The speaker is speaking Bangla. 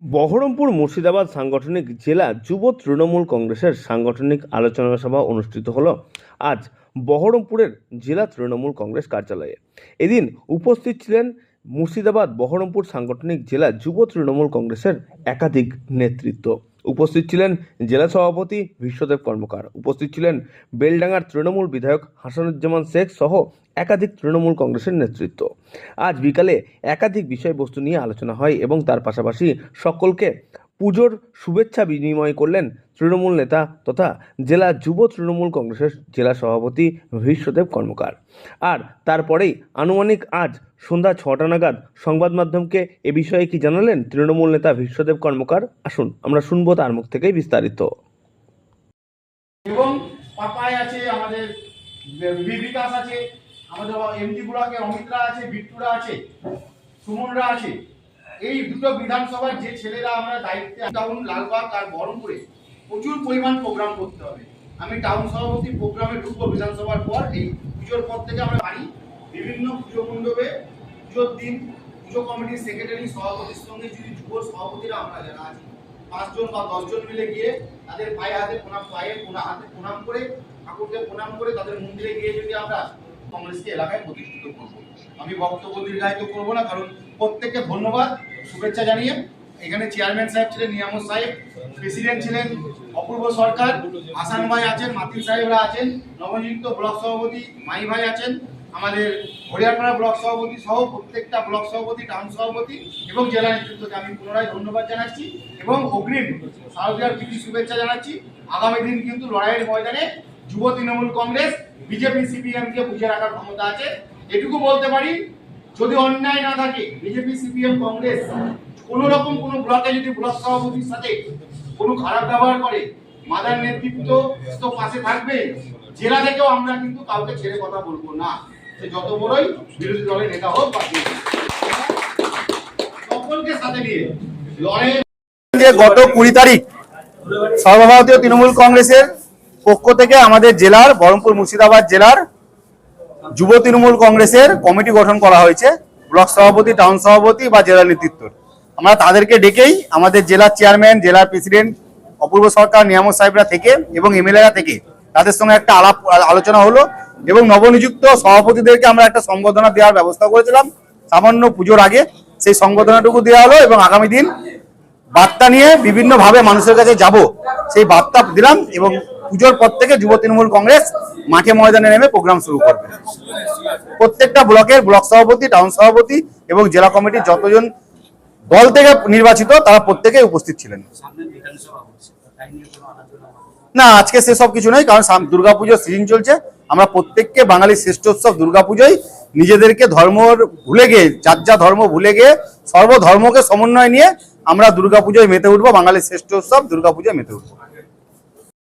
বহরমপুর মুর্শিদাবাদ সাংগঠনিক জেলা যুব তৃণমূল কংগ্রেসের সাংগঠনিক আলোচনা সভা অনুষ্ঠিত হলো আজ বহরমপুরের জেলা তৃণমূল কংগ্রেস কার্যালয়ে। এদিন উপস্থিত ছিলেন মুর্শিদাবাদ বহরমপুর সাংগঠনিক জেলা যুব তৃণমূল কংগ্রেসের একাধিক নেতৃত্ব। উপস্থিত ছিলেন জেলা সভাপতি বিশ্বদেব কর্মকার, উপস্থিত ছিলেন বেলডাঙ্গার তৃণমূল বিধায়ক হাসানুজ্জামান শেখ সহ একাধিক তৃণমূল কংগ্রেসের নেতৃত্ব। আজ বিকালে একাধিক বিষয়বস্তু নিয়ে আলোচনা হয় এবং তার পাশাপাশি সকলকে পুজোর শুভেচ্ছা বিনিময় করলেন তৃণমূল নেতা তথা জেলা যুব তৃণমূল কংগ্রেসের জেলা সভাপতি বিশ্বদেব কর্মকার। আর তারপরেই আনুমানিক আজ সন্ধ্যা 6টা নাগাদ সংবাদ মাধ্যমকে এ বিষয়ে কি জানালেন তৃণমূল নেতা বিশ্বদেব কর্মকার, আসুন আমরা শুনবো তার মুখ থেকেই বিস্তারিত। এবং পাপাই আছে, আমাদের বিকাশ আছে, আমাদের এমডি বুড়াকে অমিতরা আছে, বিট্টুরা আছে, সুমনরা আছে। এই দুটো বিধানসভার যে ছেলেরা আমরা দায়িত্বে, টাউন লালবাগ আর বহরমপুরে প্রচুর পরিমাণ প্রোগ্রাম করতে হবে। আমি টাউন সভাপতি প্রোগ্রামে ঢুকবো বিধানসভার পর। এই পুজোর পর থেকে আমরা পারি বিভিন্ন পুজো মণ্ডপে পুজোর দিন পুজো কমিটির সেক্রেটারি সভাপতির সঙ্গে যদি যুব সভাপতিরা আমরা যারা আছি 5 জন বা 10 জন মিলে গিয়ে তাদের পায়ে হাতে প্রণাম করে ঠাকুরকে প্রণাম করে তাদের মন্দিরে গিয়ে যদি আমরা কংগ্রেসকে এলাকায় প্রতিষ্ঠিত করবো। আমি বক্তব্য দীর্ঘায়িত করবো না, কারণ প্রত্যেককে ধন্যবাদ শুভেচ্ছা জানিয়ে এখানে চেয়ারম্যান সাহেব ছিলেন নিয়ামত সাহেব, প্রেসিডেন্ট ছিলেন অপূর্ব সরকার, হাসান ভাই আছেন, মাতিন সাহেবরা আছেন, নবনিযুক্ত ব্লক সভাপতি মাই ভাই আছেন, আমাদের হরিয়ারপাড়া ব্লক সভাপতি সহ প্রত্যেকটা ব্লক সভাপতি, টাউন সভাপতি এবং জেলা নেতৃত্বকে আমি পুনরায় ধন্যবাদ জানাচ্ছি এবং অগ্রিম শারদীয়ার প্রীতি শুভেচ্ছা জানাচ্ছি। আগামী দিন কিন্তু লড়াইয়ের ময়দানে যুব তৃণমূল কংগ্রেস বিজেপি সিপিএম কে বুঝে রাখার ক্ষমতা আছে। এটুকু বলতে পারি, যদি অন্যায় না থাকে বিজেপি সিপিএম কংগ্রেস কোনো রকম কোনো ব্লকে যদি ব্লক সভাপতির সাথে কোনো খারাপ ব্যবহার করে, মাদার নেতৃত্ব তো পাশে থাকবে। জেলা থেকেও আমরা কিন্তু কাউকে ছেড়ে কথা বলবো না, সে যত বড়ই বিরোধী দলের নেতা হোক বা সকলকে সাথে নিয়ে লড়াই। গত 20 তারিখ সর্বভারতীয় তৃণমূল কংগ্রেসের পক্ষ থেকে আমাদের জেলার বহরমপুর মুর্শিদাবাদ জেলার যুব তৃণমূল কংগ্রেসের কমিটি গঠন করা হয়েছে। ব্লক সভাপতি, টাউন সভাপতি বা জেলা নেতৃত্ব, আমরা তাদেরকে ডেকেই আমাদের জেলার চেয়ারম্যান, জেলার প্রেসিডেন্ট অপূর্ব সরকার, নিয়ামত সাহেবরা থেকে এবং এমএলএরা থেকে তাদের সঙ্গে একটা আলোচনা হলো এবং নবনিযুক্ত সভাপতিদেরকে আমরা একটা সংবর্ধনা দেওয়ার ব্যবস্থা করেছিলাম সামান্য পুজোর আগে। সেই সংবর্ধনাটুকু দেওয়া হলো এবং আগামী দিন বার্তা নিয়ে বিভিন্নভাবে মানুষের কাছে যাব, সেই বার্তা দিলাম এবং পুজোর পর থেকে যুব তৃণমূল কংগ্রেস মাঠে ময়দানে নেমে প্রোগ্রাম শুরু করবে। প্রত্যেকটা ব্লকের ব্লক সভাপতি, টাউন সভাপতি এবং জেলা কমিটির যতজন দল থেকে নির্বাচিত তারা প্রত্যেকে উপস্থিত ছিলেন। না, আজকে সেসব কিছু নয়, কারণ দুর্গাপুজোর সিজন চলছে। আমরা প্রত্যেককে বাঙালির শ্রেষ্ঠ উৎসব দুর্গাপুজোয় নিজেদেরকে ধর্ম ভুলে গিয়ে, যার ধর্ম ভুলে গিয়ে সর্বধর্মকে সমন্বয় নিয়ে আমরা দুর্গাপুজোয় মেতে উঠবো। বাঙালির শ্রেষ্ঠ উৎসব দুর্গাপুজোয় মেতে উঠবো।